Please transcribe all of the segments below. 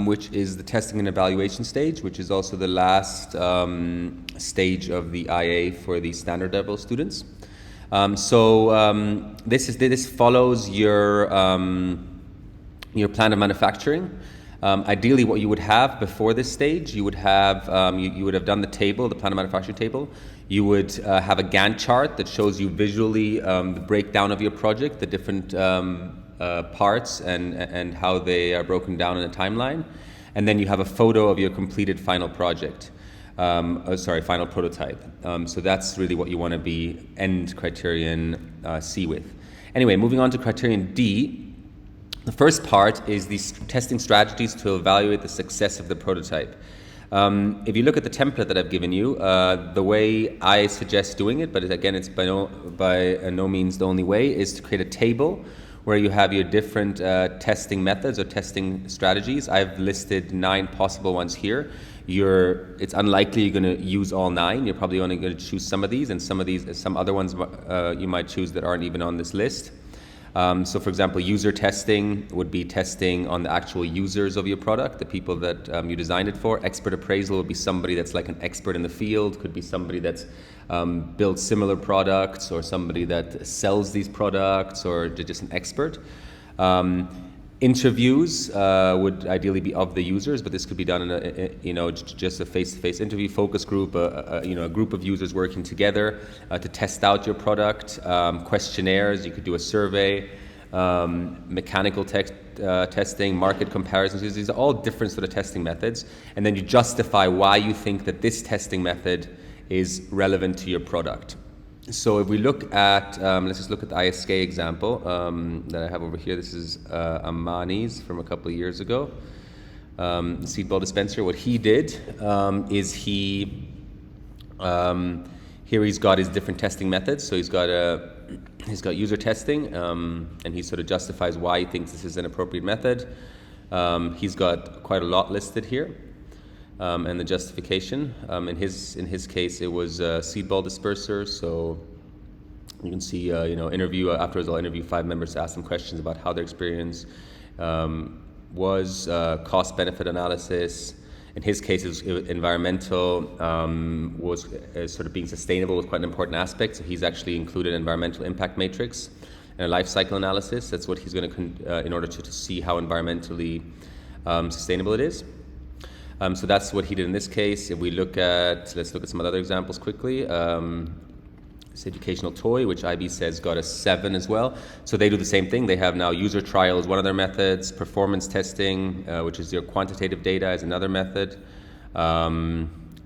which is the testing and evaluation stage, which is also the last stage of the IA for the standard level students. This follows your plan of manufacturing. Ideally, what you would have before this stage, you would have you would have done the table, the plan of manufacturing table. You would have a Gantt chart that shows you visually the breakdown of your project, the different parts and how they are broken down in a timeline. And then you have a photo of your completed final project. Final prototype. So that's really what you want to be end criterion C with. Anyway, moving on to criterion D. The first part is these testing strategies to evaluate the success of the prototype. If you look at the template that I've given you, the way I suggest doing it, but again, it's by no means the only way, is to create a table where you have your different testing methods or testing strategies. I've listed 9 possible ones here. It's unlikely you're going to use all 9. You're probably only going to choose some of these, and some other ones you might choose that aren't even on this list. So for example, user testing would be testing on the actual users of your product, the people that you designed it for. Expert appraisal would be somebody that's like an expert in the field, could be somebody that's built similar products, or somebody that sells these products, or just an expert. Interviews would ideally be of the users, but this could be done in just a face-to-face interview. Focus group, a group of users working together to test out your product. Questionnaires, you could do a survey. Mechanical testing, market comparisons. These are all different sort of testing methods, and then you justify why you think that this testing method is relevant to your product. So if we look at, let's just look at the ISK example that I have over here. This is Amani's from a couple of years ago. The seed ball dispenser. What he did is here he's got his different testing methods. So he's got user testing, and he sort of justifies why he thinks this is an appropriate method. He's got quite a lot listed here. And the justification. In his case, it was a seed ball disperser. So you can see, afterwards I'll interview 5 members to ask them questions about how their experience was, cost-benefit analysis. In his case, it was environmental, was sort of being sustainable was quite an important aspect. So he's actually included an environmental impact matrix and a life cycle analysis. That's what he's going to, in order to see how environmentally sustainable it is. So that's what he did in this case. If we let's look at some other examples quickly. This educational toy, which IB says got a 7 as well. So they do the same thing. They have now user trial as one of their methods, performance testing, which is your quantitative data, is another method,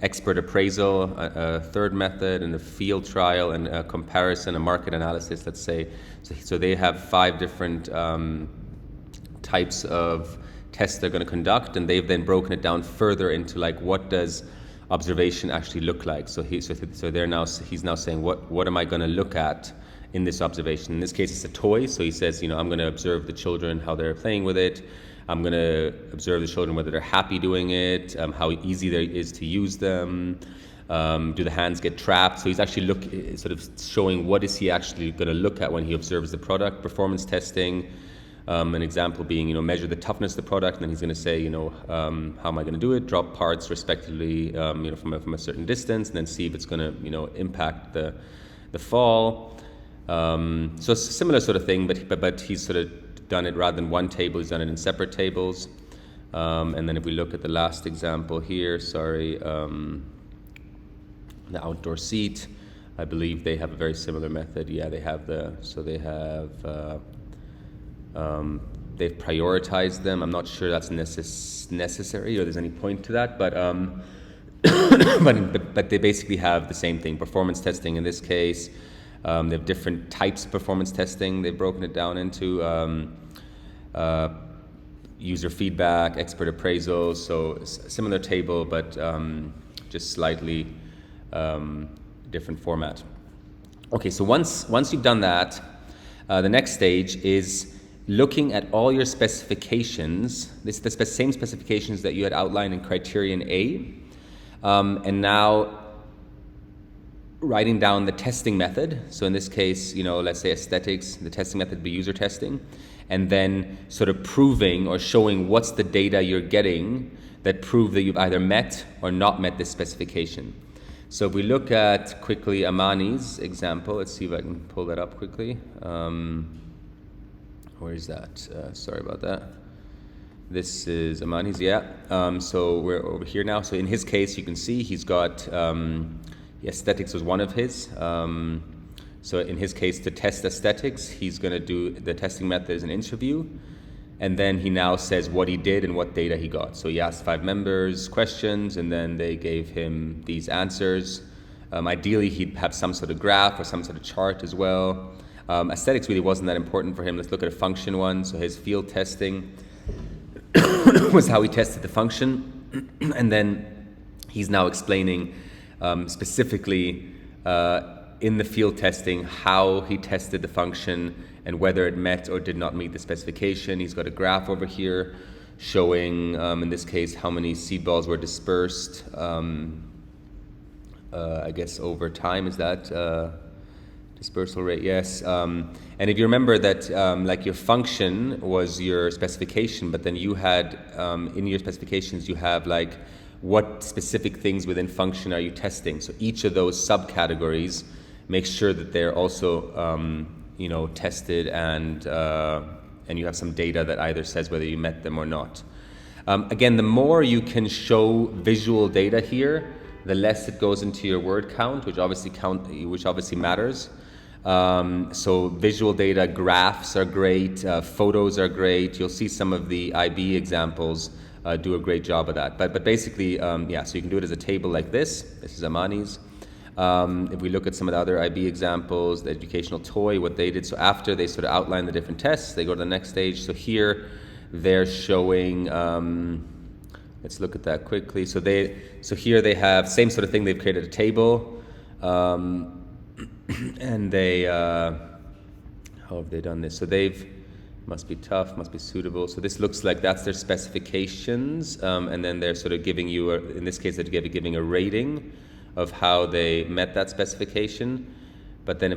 expert appraisal, a third method, and a field trial and a comparison, a market analysis, let's say. So they have 5 different types of tests they're going to conduct, and they've then broken it down further into like what does observation actually look like. So he's now saying what am I going to look at in this observation? In this case, it's a toy. So he says, I'm going to observe the children, how they're playing with it. I'm going to observe the children, whether they're happy doing it, how easy it is to use them. Do the hands get trapped? So he's actually sort of showing what is he actually going to look at when he observes the product. Performance testing. An example being, measure the toughness of the product, and then he's going to say, how am I going to do it? Drop parts respectively, from a certain distance, and then see if it's going to, impact the fall. So it's a similar sort of thing, but he's sort of done it rather than one table. He's done it in separate tables. And then if we look at the last example here, the outdoor seat, I believe they have a very similar method. Yeah, they have they've prioritized them. I'm not sure that's necessary or there's any point to that, but but they basically have the same thing. Performance testing in this case. They have different types of performance testing. They've broken it down into user feedback, expert appraisal. So similar table, but just slightly different format. Okay, so once you've done that, the next stage is looking at all your specifications. This is the same specifications that you had outlined in Criterion A, and now writing down the testing method. So in this case, let's say aesthetics, the testing method would be user testing, and then sort of proving or showing what's the data you're getting that prove that you've either met or not met this specification. So if we look at quickly Amani's example, let's see if I can pull that up quickly. Where is that? Sorry about that. This is Amani's, yeah. So we're over here now. So in his case, you can see he's got, aesthetics was one of his. So in his case, to test aesthetics, he's going to do the testing method as an interview. And then he now says what he did and what data he got. So he asked 5 members questions, and then they gave him these answers. Ideally, he'd have some sort of graph or some sort of chart as well. Aesthetics really wasn't that important for him. Let's look at a function one. So his field testing was how he tested the function. And then he's now explaining specifically in the field testing how he tested the function and whether it met or did not meet the specification. He's got a graph over here showing, in this case, how many seed balls were dispersed, I guess over time. Is that dispersal rate? Yes. And if you remember that like your function was your specification, but then you had, in your specifications, you have like what specific things within function are you testing. So each of those subcategories, make sure that they're also tested, and you have some data that either says whether you met them or not. Again, the more you can show visual data here, the less it goes into your word count, which obviously matters. So visual data, graphs are great, photos are great. You'll see some of the IB examples do a great job of that. But basically, so you can do it as a table like this. This is Amani's. If we look at some of the other IB examples, the educational toy, what they did, so after they sort of outline the different tests, they go to the next stage. So here they're showing, let's look at that quickly. So here they have same sort of thing. They've created a table, and they, how have they done this? So must be tough, must be suitable. So this looks like that's their specifications, and then they're sort of giving you, in this case, they're giving a rating of how they met that specification. But then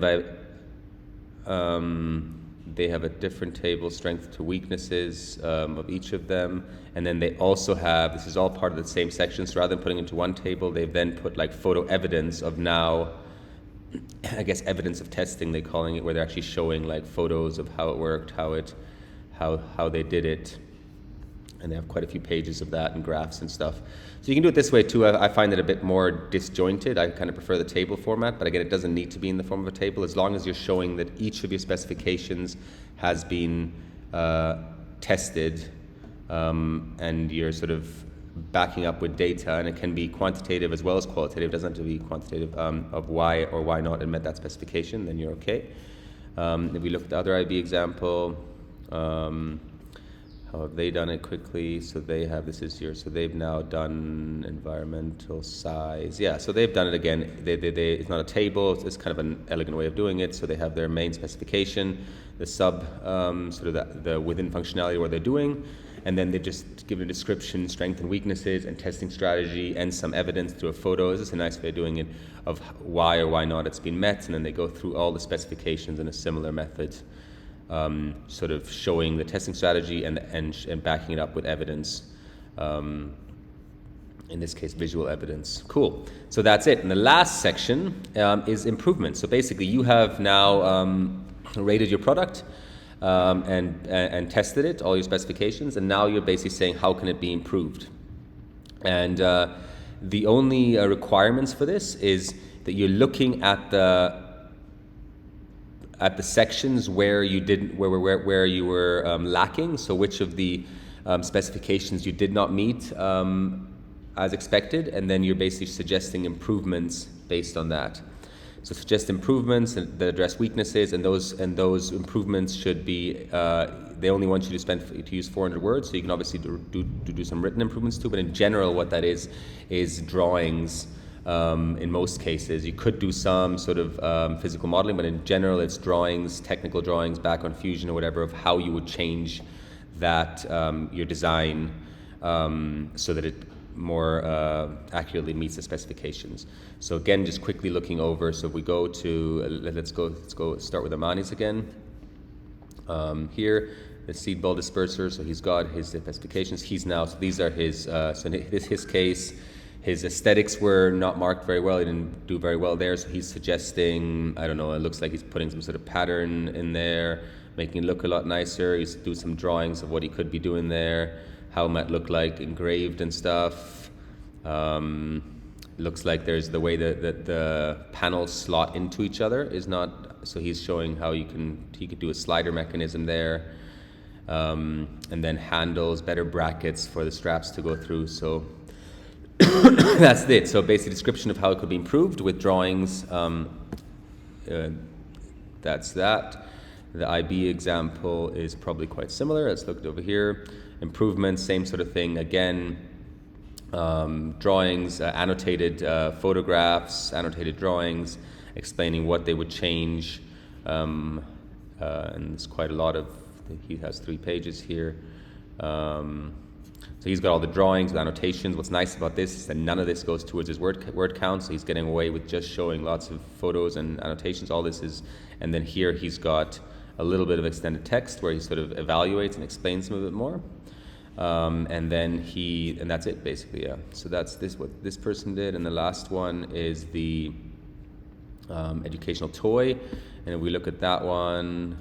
they have a different table, strength to weaknesses of each of them. And then they also have, this is all part of the same section, so rather than putting into one table, they've then put like photo evidence of now, I guess evidence of testing, they're calling it, where they're actually showing like photos of how it worked, how they did it. And they have quite a few pages of that and graphs and stuff. So you can do it this way too. I find it a bit more disjointed. I kind of prefer the table format, but again, it doesn't need to be in the form of a table as long as you're showing that each of your specifications has been tested, and you're sort of backing up with data, and it can be quantitative as well as qualitative. It doesn't have to be quantitative of why or why not it met that specification, then you're okay. If we look at the other IB example, how have they done it quickly? So they have, so they've now done environmental size. Yeah, so they've done it again. It's not a table, it's kind of an elegant way of doing it. So they have their main specification, the sort of the within functionality what they're doing, and then they just give a description, strengths and weaknesses, and testing strategy, and some evidence through a photo. This is a nice way of doing it, of why or why not it's been met, and then they go through all the specifications in a similar method. Sort of showing the testing strategy and backing it up with evidence, in this case visual evidence. Cool. So that's it. And the last section is improvement. So basically you have now rated your product and tested it, all your specifications, and now you're basically saying how can it be improved. And the only requirements for this is that you're looking at the sections where you were lacking, so which of the specifications you did not meet as expected, and then you're basically suggesting improvements based on that. So suggest improvements that address weaknesses, and those improvements should be, they only want you to use 400 words, so you can obviously do some written improvements too, but in general what that is drawings. In most cases, you could do some sort of physical modeling, but in general, it's drawings, technical drawings, background fusion or whatever, of how you would change that your design so that it more accurately meets the specifications. So again, just quickly looking over. So if we go to let's go start with Amani's again. Here, the seed ball disperser. So he's got his specifications. He's now, so these are his, so in his case, his aesthetics were not marked very well. He didn't do very well there. So he's suggesting, I don't know, it looks like he's putting some sort of pattern in there, making it look a lot nicer. He's do some drawings of what he could be doing there, how it might look like engraved and stuff. Looks like there's the way that the panels slot into each other is not, so he's showing how he could do a slider mechanism there. And then handles, better brackets for the straps to go through. So that's it. So basic description of how it could be improved with drawings. That's that. The IB example is probably quite similar. Let's look over here. Improvements, same sort of thing. Again, drawings, annotated photographs, annotated drawings, explaining what they would change. And there's quite a lot of, he has 3 pages here. So he's got all the drawings with annotations. What's nice about this is that none of this goes towards his word count, so he's getting away with just showing lots of photos and annotations. All this is, and then here he's got a little bit of extended text where he sort of evaluates and explains them a bit more. And then and that's it basically, yeah. So that's what this person did. And the last one is the educational toy. And if we look at that one,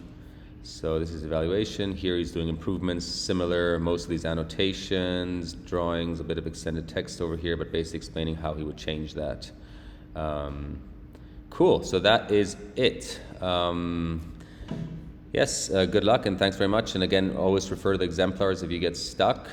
so this is evaluation. Here he's doing improvements, similar, most of these annotations, drawings, a bit of extended text over here, but basically explaining how he would change that. Cool, so that is it. Yes, good luck and thanks very much. And again, always refer to the exemplars if you get stuck.